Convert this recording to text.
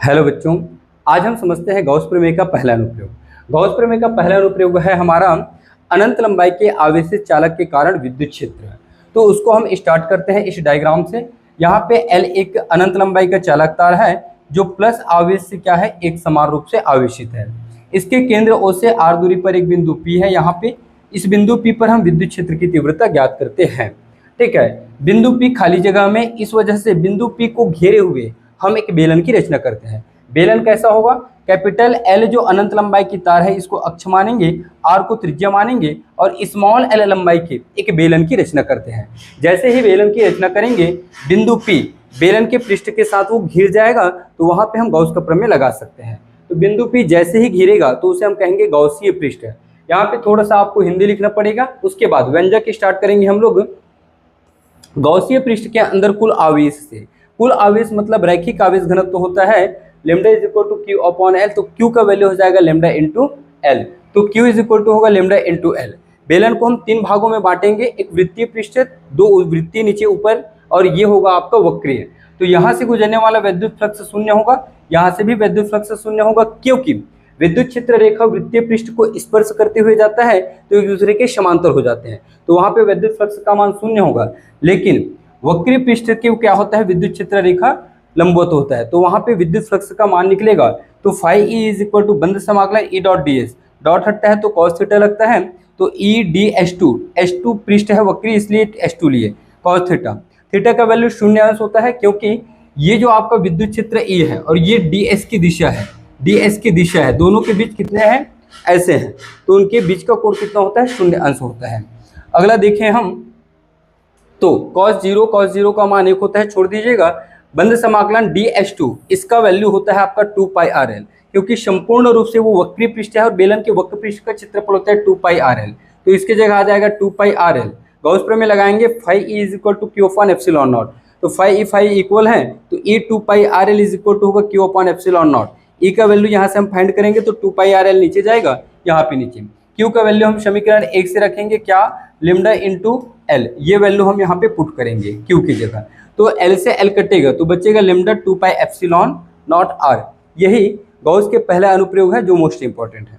Hello बच्चों, आज हम समझते हैं गॉस प्रमेय का पहला अनुप्रयोग। गॉस प्रमेय का पहला अनुप्रयोग है हमारा अनंत लंबाई के आवेशित चालक के कारण विद्युत क्षेत्र। तो उसको हम स्टार्ट करते हैं इस डायग्राम से। यहाँ पे L एक अनंत लंबाई का चालक तार है जो प्लस आवेश से क्या है, एक समान रूप से आवेशित है। इसके केंद्र O से R दूरी पर एक बिंदु P है। यहाँ पे इस बिंदु P पर हम विद्युत क्षेत्र की तीव्रता ज्ञात करते हैं। ठीक है, बिंदु P खाली जगह में, इस वजह से बिंदु P को घेरे हुए हम एक बेलन की रचना करते हैं। बेलन कैसा होगा? कैपिटल L जो अनंत लंबाई की तार है इसको अक्ष मानेंगे, R को त्रिज्या मानेंगे और स्मॉल l लंबाई के एक बेलन की रचना करते हैं। जैसे ही बेलन की रचना करेंगे, बिंदु P बेलन के पृष्ठ के साथ वो घिर जाएगा, तो वहां पे हम गॉस का प्रमेय लगा सकते हैं। तो बिंदु P जैसे ही घिरेगा तो उसे हम कहेंगे गॉसीय पृष्ठ है। यहाँ पे थोड़ा सा आपको हिंदी लिखना पड़ेगा, उसके बाद व्यंजक स्टार्ट करेंगे हम लोग। गॉसीय पृष्ठ के अंदर कुल आवेश से, कुल आवेश मतलब रैखिक आवेश घनत्व तो होता है lambda is equal to Q upon L. तो क्यू का वैल्यू हो जाएगा लेमडा इंटू एल। तो क्यू इज इक्वल टू होगा लेमडा इंटू एल। बेलन को हम तीन भागों में बांटेंगे, एक वृत्तीय पृष्ठ, दो वृत्तीय नीचे ऊपर, और ये होगा आपका वक्रीय। तो यहाँ से गुजरने वाला विद्युत फ्लक्स शून्य होगा, यहाँ से भी विद्युत फ्लक्स शून्य होगा, क्योंकि विद्युत क्षेत्र रेखा वृत्तीय पृष्ठ को स्पर्श करते हुए जाता है तो एक दूसरे के समांतर हो जाते हैं, तो वहां पे विद्युत फ्लक्स का मान शून्य होगा। लेकिन वक्रीय पृष्ठ के क्या होता है, विद्युत क्षेत्र रेखा लंबवत होता है, तो वहां पे विद्युत फ्लक्स का मान निकलेगा। तो phi E is equal to बंद समाकलन E dot D S, dot हटता है तो कॉस थीटा लगता है, तो ई डी एच टू पृष्ठ है वक्री इसलिए एच टू लिए कॉस थीटा। थीटा का वैल्यू शून्य अंश होता है क्योंकि ये जो आपका विद्युत क्षेत्र ई है और ये डी एस की दिशा है, डी एस की दिशा है, दोनों के बीच कितने हैं, ऐसे हैं, तो उनके बीच का कोण कितना होता है, शून्य अंश होता है। अगला देखें हम, तो cos जीरो का मान एक होता है, छोड़ दीजिएगा। बंद समाकलन dH2 इसका वैल्यू होता है आपका 2 पाई RL, क्योंकि संपूर्ण रूप से वो वक्रीय पृष्ठ है और बेलन के वक्र पृष्ठ का क्षेत्रफल होता है 2 पाई RL, तो इसके जगह आ जाएगा 2 पाई RL। गॉस प्रमेय लगाएंगे, phi E is equal to Q upon epsilon naught, तो फाई इक्वल है तो E 2 pi RL is equal to होगा Q upon epsilon naught. E का वैल्यू यहाँ से हम फाइंड करेंगे तो 2 पाई RL नीचे जाएगा, यहाँ पे नीचे। क्यू का वैल्यू हम समीकरण 1 से रखेंगे, क्या, लेमडा इंटू एल, ये वैल्यू हम यहाँ पे पुट करेंगे क्यू की जगह, तो एल से एल कटेगा तो बचेगा lambda 2 pi epsilon naught R. यही गॉस के पहला अनुप्रयोग है जो मोस्ट इंपॉर्टेंट है।